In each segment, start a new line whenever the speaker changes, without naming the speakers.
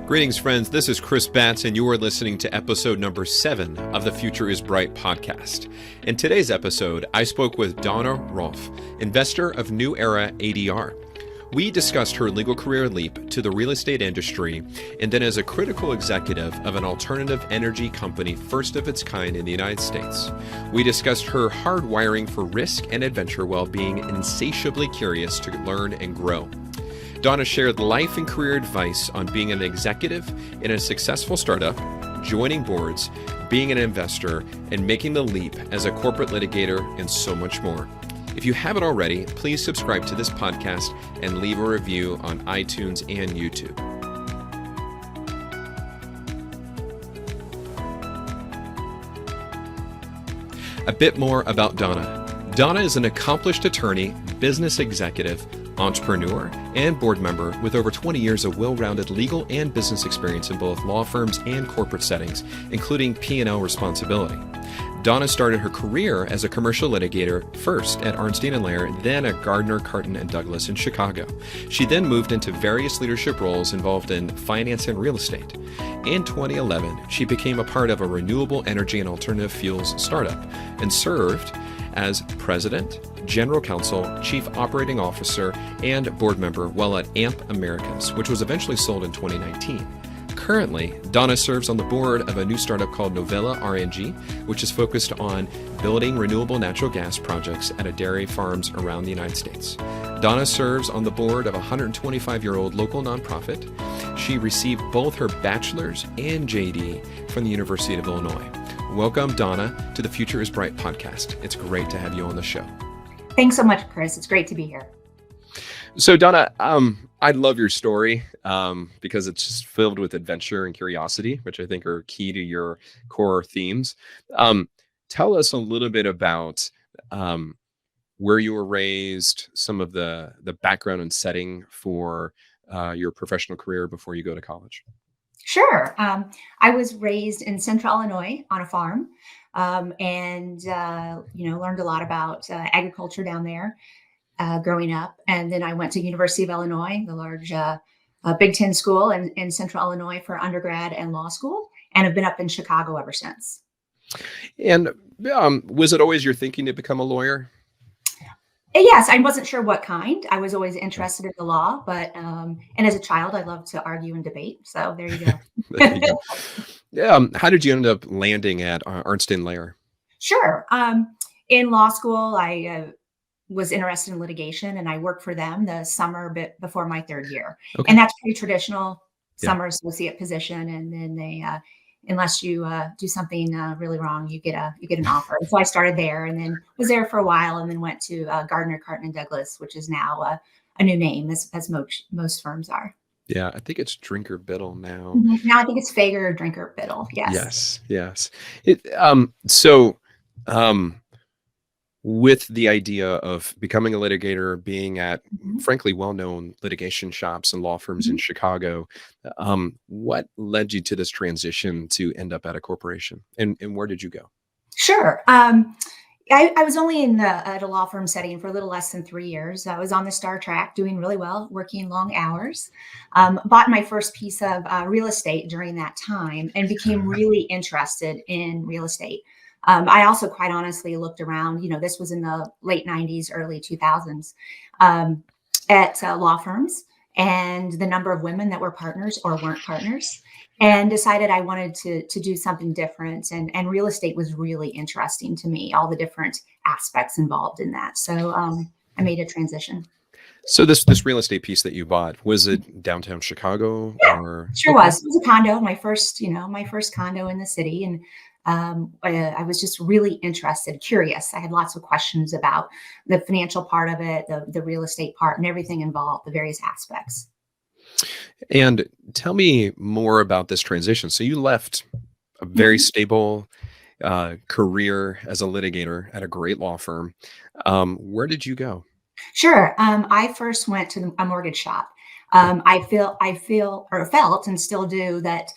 Greetings, friends. This is Chris Batts, and you are listening to episode number 7 of the Future is Bright podcast. In today's episode, I spoke with Donna Rolf, investor of New Era ADR. We discussed her legal career leap to the real estate industry, and then as a critical executive of an alternative energy company, first of its kind in the United States. We discussed her hardwiring for risk and adventure while being insatiably curious to learn and grow. Donna shared life and career advice on being an executive in a successful startup, joining boards, being an investor, and making the leap as a corporate litigator, and so much more. If you haven't already, please subscribe to this podcast and leave a review on iTunes and YouTube. A bit more about Donna. Donna is an accomplished attorney, business executive, entrepreneur, and board member with over 20 years of well-rounded legal and business experience in both law firms and corporate settings, including P&L responsibility. Donna started her career as a commercial litigator, first at Arnstein & Lair, then at Gardner, Carton & Douglas in Chicago. She then moved into various leadership roles involved in finance and real estate. In 2011, she became a part of a renewable energy and alternative fuels startup and served as president, general counsel, chief operating officer, and board member while at AMP Americas, which was eventually sold in 2019. Currently, Donna serves on the board of a new startup called Novella RNG, which is focused on building renewable natural gas projects at dairy farms around the United States. Donna serves on the board of a 125-year-old local nonprofit. She received both her bachelor's and JD from the University of Illinois. Welcome, Donna, to the Future is Bright podcast. It's great to have you on the show.
Thanks so much, Chris. It's great to be here.
So, Donna, I love your story because it's just filled with adventure and curiosity, which I think are key to your core themes. Tell us a little bit about where you were raised, some of the background and setting for your professional career before you go to college.
Sure. I was raised in Central Illinois on a farm and learned a lot about agriculture down there growing up. And then I went to University of Illinois, the large Big Ten school in Central Illinois for undergrad and law school, and have been up in Chicago ever since.
And was it always your thinking to become a lawyer?
Yes, I wasn't sure what kind. I was always interested in the law, but and as a child, I loved to argue and debate. So there you go.
There you go. Yeah. How did you end up landing at Arnstein Lair?
Sure. In law school, I was interested in litigation, and I worked for them the summer bit before my third year. Okay. And that's pretty traditional summer associate position. And then they, unless you do something really wrong, you get an offer. So I started there, and then was there for a while, and then went to Gardner, Carton & Douglas, which is now a new name, as most firms are.
Yeah, I think it's Drinker Biddle now.
Mm-hmm. Now I think it's Fager Drinker Biddle. Yes.
Yes. With the idea of becoming a litigator, being at, frankly, well-known litigation shops and law firms in Chicago, what led you to this transition to end up at a corporation? And where did you go?
Sure. I was only at a law firm setting for a little less than 3 years. I was on the star track, doing really well, working long hours. Bought my first piece of real estate during that time and became really interested in real estate. I also, quite honestly, looked around, this was in the late 90s, early 2000s, at law firms and the number of women that were partners or weren't partners, and decided I wanted to do something different. And real estate was really interesting to me, all the different aspects involved in that. So I made a transition.
So this real estate piece that you bought, was it downtown Chicago?
Yeah,
or
sure was. It was a condo, my first condo in the city. And I was just really interested, curious. I had lots of questions about the financial part of it, the real estate part, and everything involved, the various aspects.
And tell me more about this transition. So you left a very stable career as a litigator at a great law firm. Where did you go?
Sure. I first went to a mortgage shop. I felt and still do that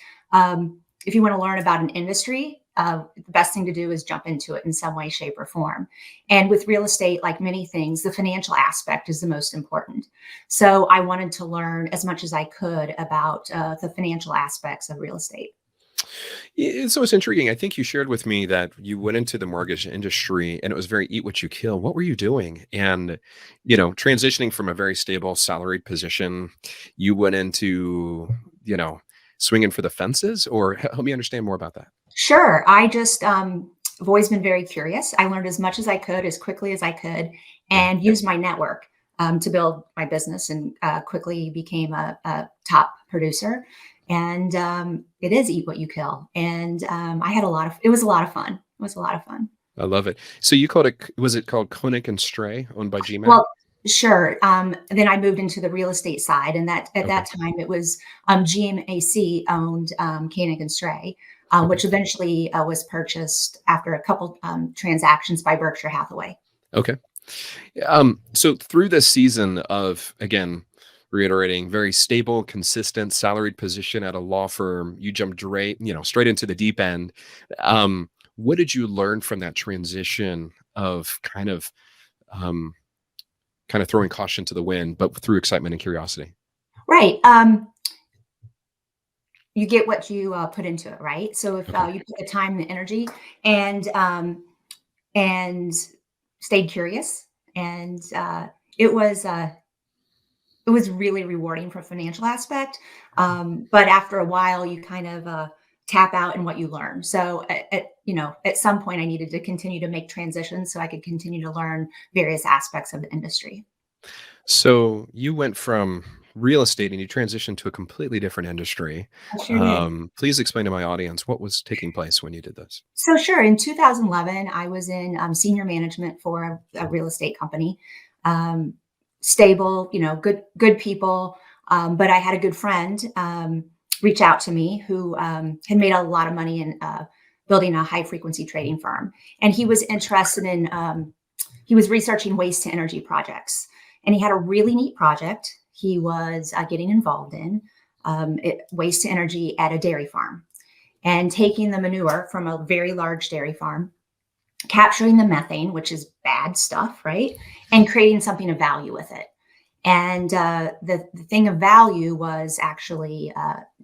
if you want to learn about an industry, the best thing to do is jump into it in some way, shape, or form. And with real estate, like many things, the financial aspect is the most important. So I wanted to learn as much as I could about the financial aspects of real estate.
So it's intriguing. I think you shared with me that you went into the mortgage industry and it was very eat what you kill. What were you doing? And, transitioning from a very stable salaried position, you went into, you know, swinging for the fences, or help me understand more about that.
Sure. I just have always been very curious. I learned as much as I could, as quickly as I could,
Yeah.
and used my network to build my business, and quickly became a top producer. And it is eat what you kill. And I had it was a lot of fun. It was a lot of fun.
I love it. So you called it, was it called Clinic and Stray, owned by GMAT?
Well, sure. Then I moved into the real estate side, and that at
Okay.
that time it was GMAC owned Koenig and Stray,
Okay.
which eventually was purchased after a couple transactions by Berkshire Hathaway.
Okay. So through this season of, again, reiterating, very stable, consistent, salaried position at a law firm, you jumped straight into the deep end. What did you learn from that transition of um, kind of throwing caution to the wind, but through excitement and curiosity?
Right. You get what you put into it, right? So if
Okay.
you put the time and the energy, and and stayed curious, and it was uh, it was really rewarding from a financial aspect. But after a while, you kind of tap out in what you learn. So at some point, I needed to continue to make transitions so I could continue to learn various aspects of the industry.
So you went from real estate and you transitioned to a completely different industry.
I sure did.
Please explain to my audience what was taking place when you did this.
So sure, in 2011, I was in senior management for a real estate company. Um, Stable, good people. But I had a good friend reach out to me who had made a lot of money in building a high frequency trading firm, and he was interested in. He was researching waste to energy projects, and he had a really neat project he was getting involved in, waste to energy at a dairy farm, and taking the manure from a very large dairy farm, capturing the methane, which is bad stuff, right? And creating something of value with it. And the thing of value was actually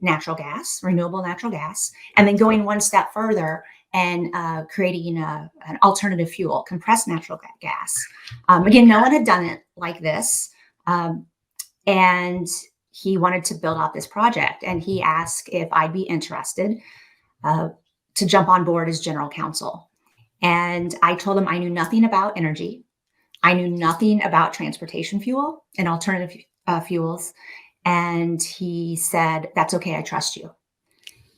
natural gas, renewable natural gas, and then going one step further and creating an alternative fuel, compressed natural gas. Again, no one had done it like this. Um, and he wanted to build out this project, and he asked if I'd be interested uh, to jump on board as general counsel. And I told him I knew nothing about energy. I knew nothing about transportation fuel and alternative fuels. And he said, "That's okay. I trust you."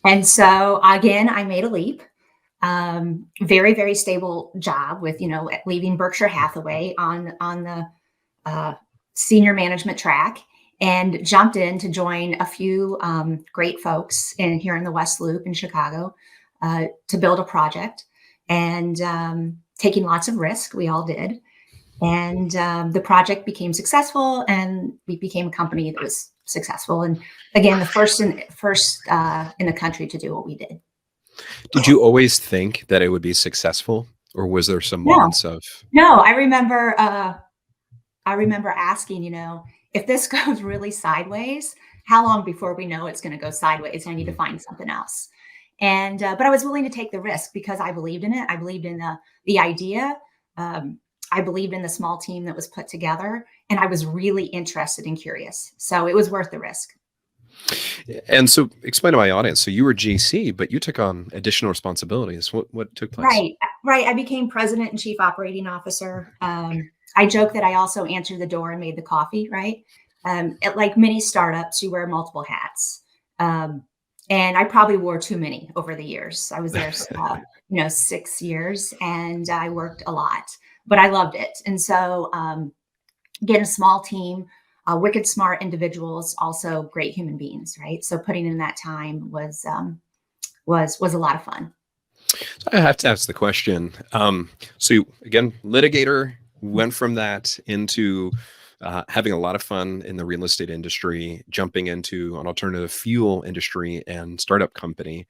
And so again, I made a leap. Very, very stable job with, leaving Berkshire Hathaway on the uh, senior management track, and jumped in to join a few great folks here in the West Loop in Chicago to build a project, and taking lots of risk. We all did. And the project became successful, and we became a company that was successful. And again, the first in the country to do what we did.
Did you always think that it would be successful, or was there some
No,
moments of,
no, I remember asking, if this goes really sideways, how long before we know it's going to go sideways? I need to
Mhm.
find something else. And but I was willing to take the risk because I believed in it. I believed in the idea. Um, I believed in the small team that was put together, and I was really interested and curious. So it was worth the risk.
And so explain to my audience. So you were GC, but you took on additional responsibilities. What took place?
Right, right. I became president and chief operating officer. I joke that I also answered the door and made the coffee. Right, like many startups, you wear multiple hats, um, and I probably wore too many over the years. I was there, 6 years, and I worked a lot, but I loved it. And so, again, a small team, wicked smart individuals, also great human beings. Right, so putting in that time was a lot of fun.
So I have to ask the question. So again, litigator, went from that into having a lot of fun in the real estate industry, jumping into an alternative fuel industry and startup company.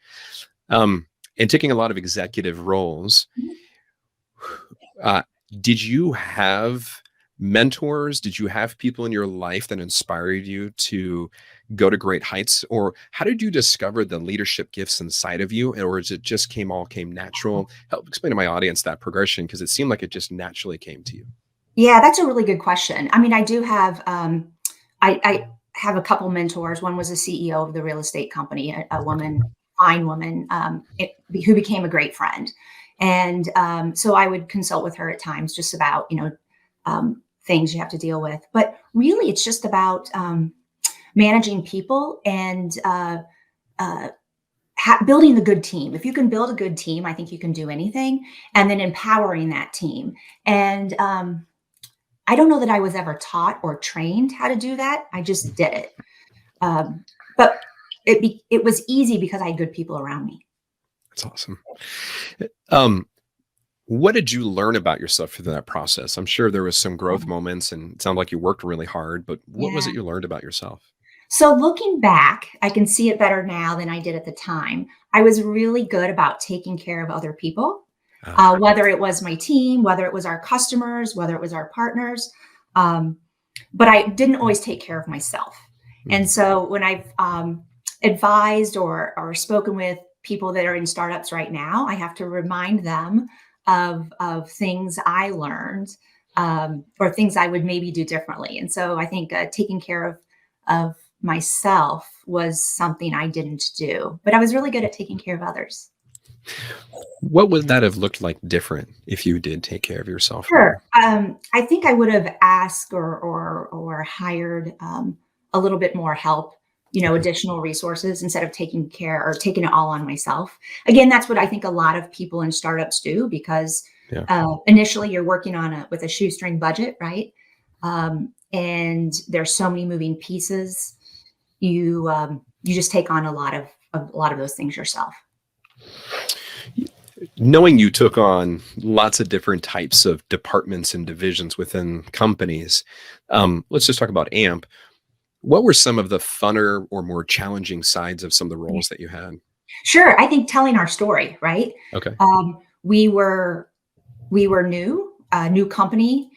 Um, and taking a lot of executive roles. Uh, did you have mentors? Did you have people in your life that inspired you to go to great heights? Or how did you discover the leadership gifts inside of you? Or is it just came natural? Help explain to my audience that progression, because it seemed like it just naturally came to you.
Yeah, that's a really good question. I mean, I do have, I have a couple mentors. One was the CEO of the real estate company, a woman, fine woman, who became a great friend. And so I would consult with her at times just about, things you have to deal with. But really, it's just about managing people and uh, building the good team. If you can build a good team, I think you can do anything. And then empowering that team. And I don't know that I was ever taught or trained how to do that. I just did it. But it was easy because I had good people around me.
That's awesome. Um, what did you learn about yourself through that process? I'm sure there was some growth moments, and it sounded like you worked really hard, but what was
Yeah.
it you learned about yourself?
So looking back, I can see it better now than I did at the time. I was really good about taking care of other people,
Uh,
whether it was my team, whether it was our customers, whether it was our partners. Um, but I didn't always take care of myself. And
mm,
so when I've advised or spoken with people that are in startups right now, I have to remind them of things I learned, or things I would maybe do differently. And so I think taking care of myself was something I didn't do, but I was really good at taking care of others.
what would that have looked like different if you did take care of yourself
Sure.
more?
I think I would have asked or hired a little bit more help,
Okay.
additional resources instead of taking care or taking it all on myself. Again, that's what I think a lot of people in startups do because
Yeah.
initially you're working on with a shoestring budget, right? And there's so many moving pieces. You just take on a lot of those things yourself.
Knowing you took on lots of different types of departments and divisions within companies, let's just talk about AMP. What were some of the funner or more challenging sides of some of the roles that you had?
Sure, I think telling our story, right?
Okay.
We were new, new company,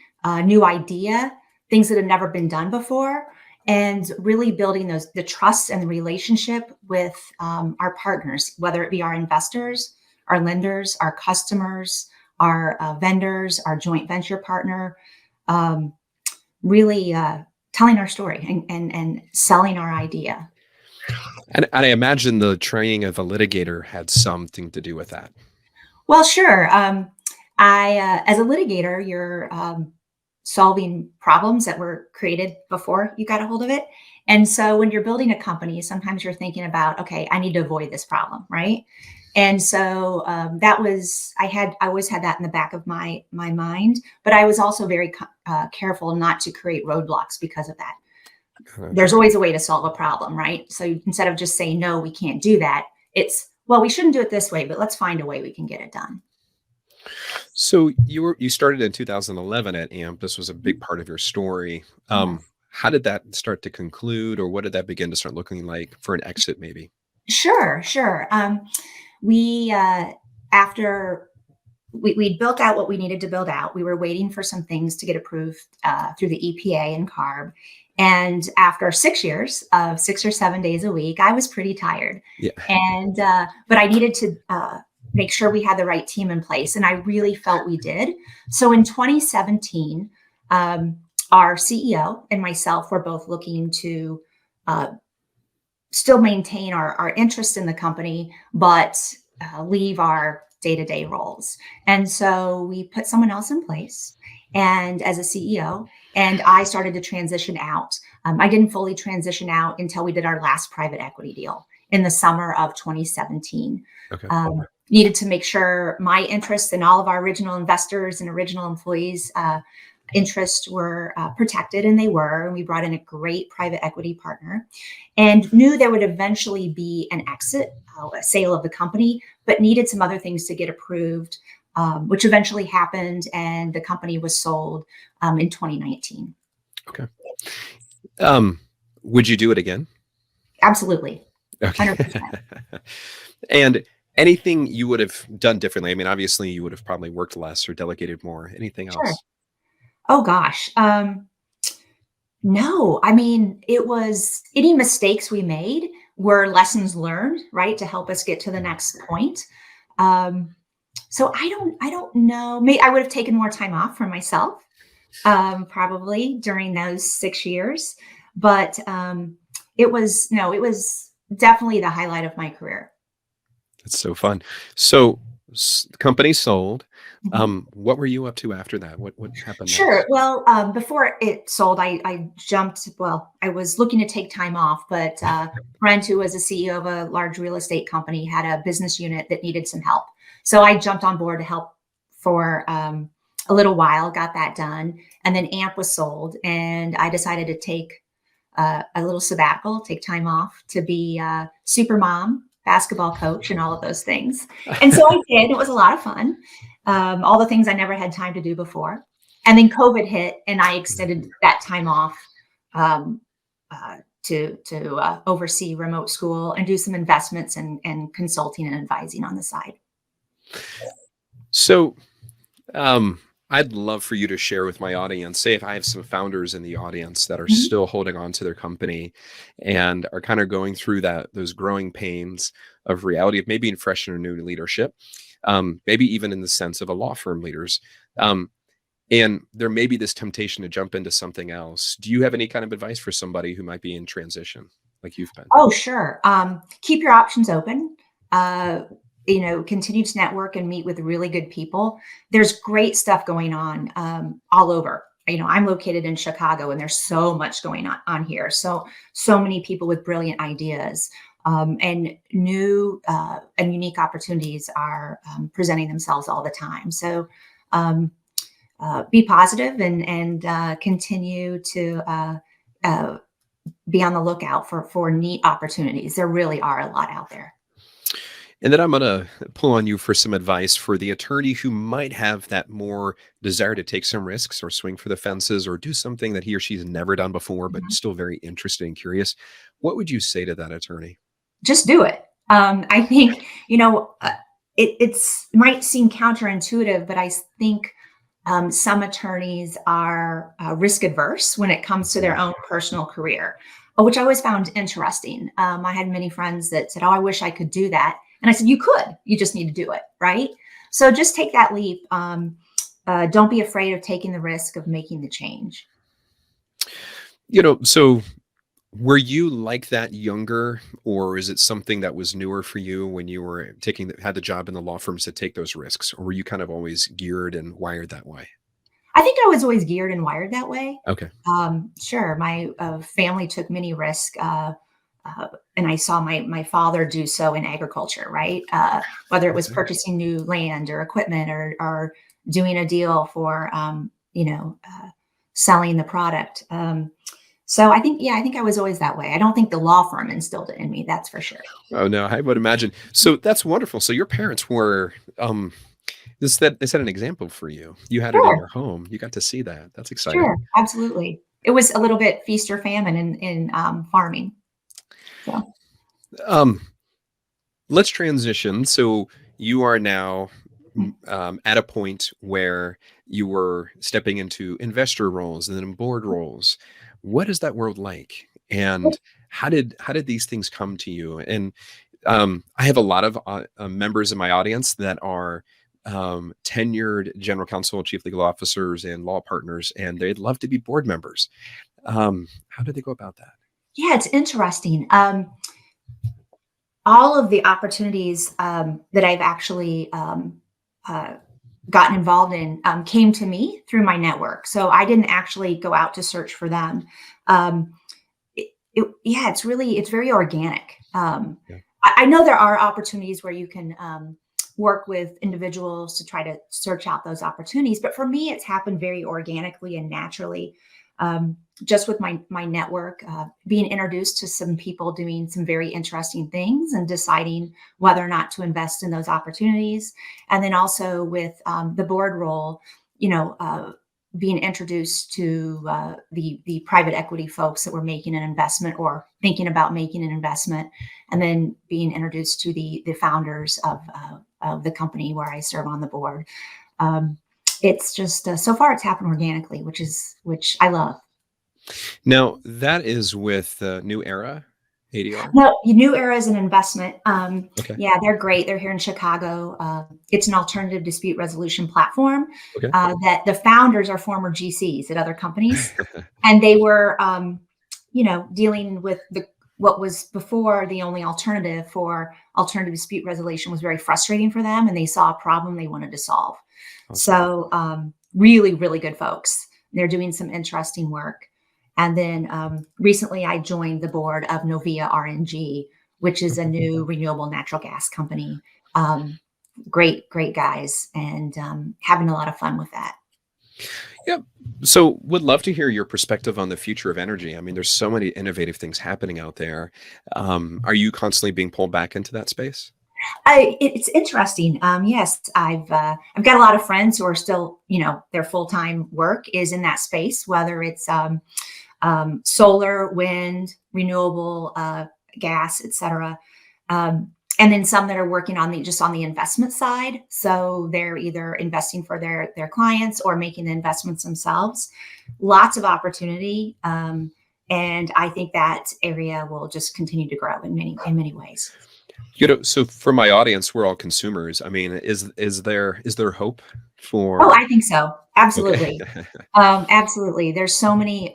new idea, things that had never been done before, and really building the trust and the relationship with our partners, whether it be our investors, our lenders, our customers, our vendors, our joint venture partner. Um, really telling our story and selling our idea.
And I imagine the training of a litigator had something to do with that.
Well, sure. As a litigator, you're solving problems that were created before you got a hold of it. And so when you're building a company, sometimes you're thinking about, okay, I need to avoid this problem, right? And so I always had that in the back of my mind, but I was also very careful not to create roadblocks because of that.
Okay.
There's always a way to solve a problem, right? So instead of just saying, no, we can't do that, it's, well, we shouldn't do it this way, but let's find a way we can get it done.
So you started in 2011 at AMP. This was a big part of your story.
Yes.
How did that start to conclude, or what did that begin to start looking like for an exit, maybe?
Sure, sure. We after we'd built out what we needed to build out. We were waiting for some things to get approved through the EPA and CARB. And after 6 years of 6 or 7 days a week, I was pretty tired.
Yeah.
And but I needed to make sure we had the right team in place, and I really felt we did. So in 2017, um, our CEO and myself were both looking to uh, still maintain our interest in the company, but leave our day-to-day roles. And so we put someone else in place and as a CEO, and I started to transition out. I didn't fully transition out until we did our last private equity deal in the summer of 2017.
Okay.
Needed to make sure my interests and all of our original investors and original employees interests were protected, and they were. And we brought in a great private equity partner and knew there would eventually be an exit, a sale of the company, but needed some other things to get approved, which eventually happened. And the company was sold in 2019.
Okay. Um, would you do it again?
Absolutely.
Okay.
100%.
and Anything you would have done differently? I mean, obviously, you would have probably worked less or delegated more. Anything
Sure.
else?
Oh gosh. No, I mean, it was any mistakes we made were lessons learned, right, to help us get to the next point. Um, so I don't know. Maybe I would have taken more time off for myself, probably during those 6 years. But it was no, it was definitely the highlight of my career.
It's so fun. So, company sold.
Mhm.
What were you up to after that? What happened
Sure.
next?
Well, before it sold, I jumped. Well, I was looking to take time off, but a friend who was a CEO of a large real estate company had a business unit that needed some help. So I jumped on board to help for a little while, got that done. And then AMP was sold, and I decided to take a little sabbatical, take time off to be a super mom, basketball coach, and all of those things. And so I did. It was a lot of fun. All the things I never had time to do before. And then COVID hit, and I extended that time off um, to oversee remote school and do some investments and consulting and advising on the side.
So, um, I'd love for you to share with my audience. Say if I have some founders in the audience that are
Mhm.
still holding on to their company and are kind of going through those growing pains of reality of maybe in fresh or new leadership, maybe even in the sense of a law firm leaders. Um, and there may be this temptation to jump into something else. Do you have any kind of advice for somebody who might be in transition like you've been?
Oh, sure. Keep your options open. Uh, continue to network and meet with really good people. There's great stuff going on all over. I'm located in Chicago, and there's so much going on here. So many people with brilliant ideas, and new and unique opportunities are presenting themselves all the time. So um, be positive and continue to uh, be on the lookout for neat opportunities. There really are a lot out there.
And then I'm going to pull on you for some advice for the attorney who might have that more desire to take some risks or swing for the fences or do something that he or she's never done before, but
Mhm.
still very interested and curious. What would you say to that attorney?
Just do it. I think it's might seem counterintuitive, but I think some attorneys are risk adverse when it comes to their
Mhm.
own personal career, which I always found interesting. I had many friends that said, "Oh, I wish I could do that," and I said, "You could. You just need to do it, right?" So just take that leap. Don't be afraid of taking the risk of making the change.
So were you like that younger, or is it something that was newer for you when you were had the job in the law firms to take those risks? Or were you kind of always geared and wired that way?
I think I was always geared and wired that way.
Okay.
Sure, my family took many risks, uh, and I saw my father do so in agriculture. Right, whether it was
Okay.
purchasing new land or equipment or doing a deal for selling the product. So I think I was always that way. I don't think the law firm instilled it in me. That's for sure.
Oh no, I would imagine. So that's wonderful. So your parents were that is that an example for you? You had it in
Sure,
your home. You got to see that. That's exciting.
sure, absolutely. It was a little bit feast or famine in farming. So.
Um, let's transition. So you are now at a point where you were stepping into investor roles and then board roles. What is that world like? And how did these things come to you? And I have a lot of members in my audience that are tenured general counsel, chief legal officers, and law partners, and they'd love to be board members. How do they go about that?
Yeah, it's interesting. All of the opportunities that I've actually uh, gotten involved in came to me through my network. So I didn't actually go out to search for them. Um, yeah, it's very organic.
Yeah.
I know there are opportunities where you can work with individuals to try to search out those opportunities, but for me, it's happened very organically and naturally. Just with my network, being introduced to some people doing some very interesting things and deciding whether or not to invest in those opportunities, and then also with the board role, you know. being introduced to the private equity folks that were making an investment or thinking about making an investment, and then being introduced to the founders of the company where I serve on the board. It's just so far it's happened organically, which I love.
Now, that is with New Era ADR.
No, New Era is an investment.
Okay.
Yeah, they're great. They're here in Chicago. It's an alternative dispute resolution platform
Okay.
that the founders are former GCs at other companies, and they were, dealing with what was before the only alternative for alternative dispute resolution was very frustrating for them, and they saw a problem they wanted to solve.
Awesome.
So, really, really good folks. They're doing some interesting work. And then recently I joined the board of Novia RNG, which is a new renewable natural gas company. Great guys, and having a lot of fun with that.
Yep. So would love to hear your perspective on the future of energy. I mean, there's so many innovative things happening out there. Are you constantly being pulled back into that space?
It's interesting. Yes, I've got a lot of friends who are still, their full-time work is in that space, whether it's solar, wind, renewable gas, et cetera. And then some that are working on the investment side. So they're either investing for their clients or making the investments themselves. Lots of opportunity. And I think that area will just continue to grow in many ways.
So for my audience, we're all consumers. I mean, is there hope for?
Oh, I think so. Absolutely.
Okay.
Absolutely. There's so many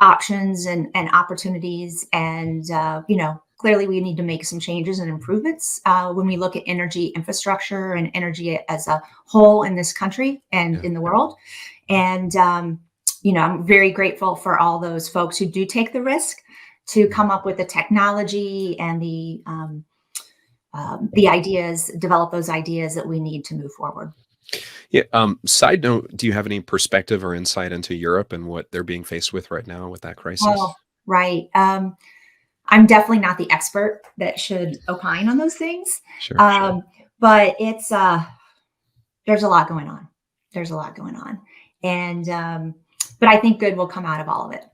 options and opportunities, and clearly we need to make some changes and improvements when we look at energy infrastructure and energy as a whole in this country and in the world. And I'm very grateful for all those folks who do take the risk to come up with the technology and the ideas, develop those ideas that we need to move forward.
Yeah. Side note, do you have any perspective or insight into Europe and what they're being faced with right now with that crisis?
Oh, right. I'm definitely not the expert that should opine on those things.
Sure.
But it's there's a lot going on. There's a lot going on, and but I think good will come out of all of it.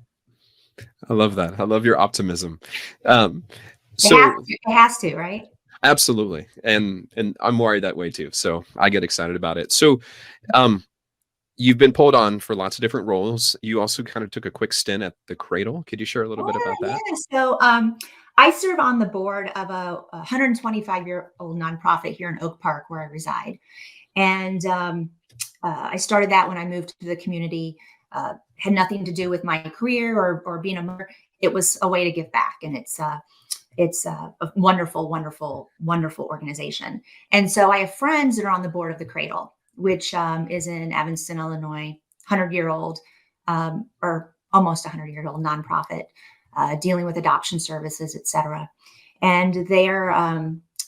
I love that. I love your optimism.
It has to, right?
Absolutely. And I'm worried that way too. So I get excited about it. So you've been pulled on for lots of different roles. You also kind of took a quick stint at the Cradle. Could you share a little bit about that?
Yeah. So I serve on the board of a 125-year-old nonprofit here in Oak Park, where I reside. And I started that when I moved to the community. Had nothing to do with my career or being a mother. It was a way to give back. And it's a wonderful, wonderful, wonderful organization. And so I have friends that are on the board of the Cradle, which is in Evanston, Illinois, 100-year-old or almost 100-year-old nonprofit dealing with adoption services, et cetera. And their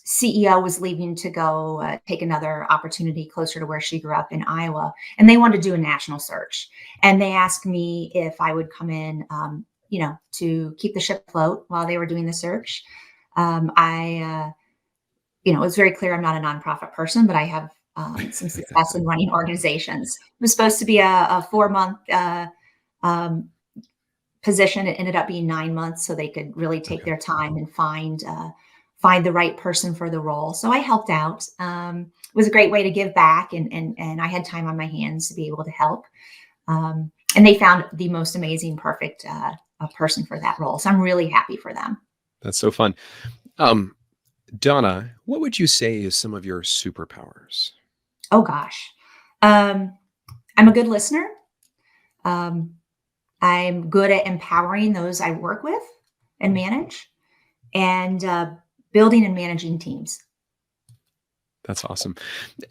CEO was leaving to go take another opportunity closer to where she grew up in Iowa. And they wanted to do a national search. And they asked me if I would come in to keep the ship afloat while they were doing the search. It was very clear I'm not a nonprofit person, but I have some success in running organizations. It was supposed to be a 4-month position. It ended up being 9 months, so they could really take their time and find the right person for the role. So I helped out. It was a great way to give back, and I had time on my hands to be able to help. And they found the most amazing, perfect person for that role. So I'm really happy for them.
That's so fun. Donna, what would you say is some of your superpowers?
Oh gosh. I'm a good listener. I'm good at empowering those I work with and manage, and building and managing teams.
That's awesome.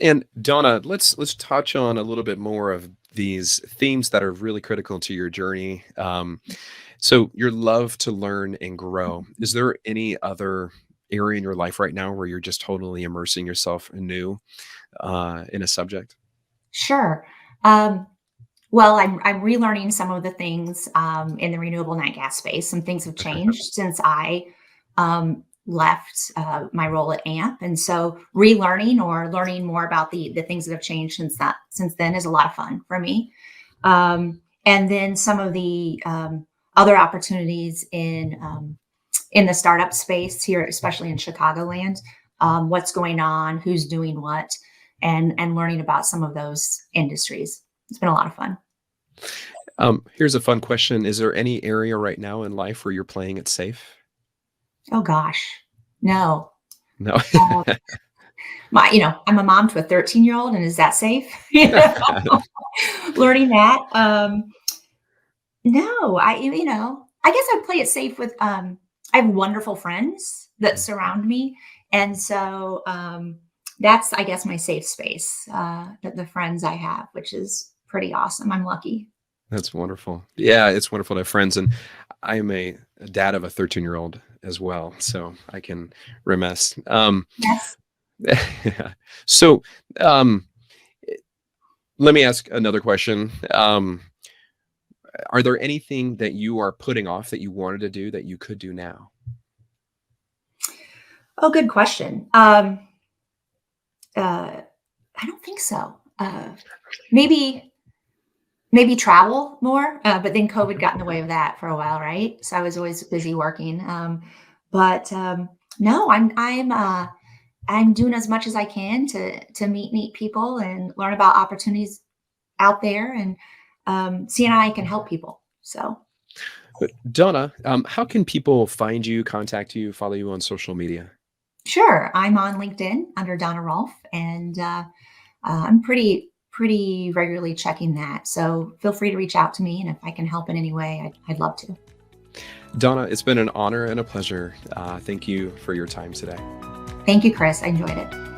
And Donna, let's touch on a little bit more of these themes that are really critical to your journey. So your love to learn and grow. Is there any other area in your life right now where you're just totally immersing yourself anew in a subject?
Sure. Well, I'm relearning some of the things in the renewable nat gas space. Some things have changed since I left my role at AMP. And so relearning or learning more about the things that have changed since then is a lot of fun for me. And then some of the other opportunities in the startup space here, especially in Chicagoland, what's going on, who's doing what, and learning about some of those industries. It's been a lot of fun.
Here's a fun question. Is there any area right now in life where you're playing it safe?
Oh gosh, no.
No.
Uh, I'm a mom to a 13-year-old, and is that safe? Learning that. No, I guess I play it safe with. I have wonderful friends that surround me, and so that's, I guess, my safe space. The friends I have, which is pretty awesome. I'm lucky.
That's wonderful. Yeah, it's wonderful to have friends. And I am a dad of a 13-year-old as well. So I can reminisce.
Yes.
Yeah. So let me ask another question. Are there anything that you are putting off that you wanted to do that you could do now?
Oh, good question. I don't think so. Maybe travel more, but then COVID got in the way of that for a while, right? So I was always busy working. But no, I'm doing as much as I can to meet people and learn about opportunities out there, and seeing how I can help people. So
But Donna, how can people find you, contact you, follow you on social media?
sure, I'm on LinkedIn under Donna Rolf, and I'm pretty regularly checking that. So feel free to reach out to me, and if I can help in any way, I'd love to.
Donna, it's been an honor and a pleasure. Thank you for your time today.
Thank you, Chris. I enjoyed it.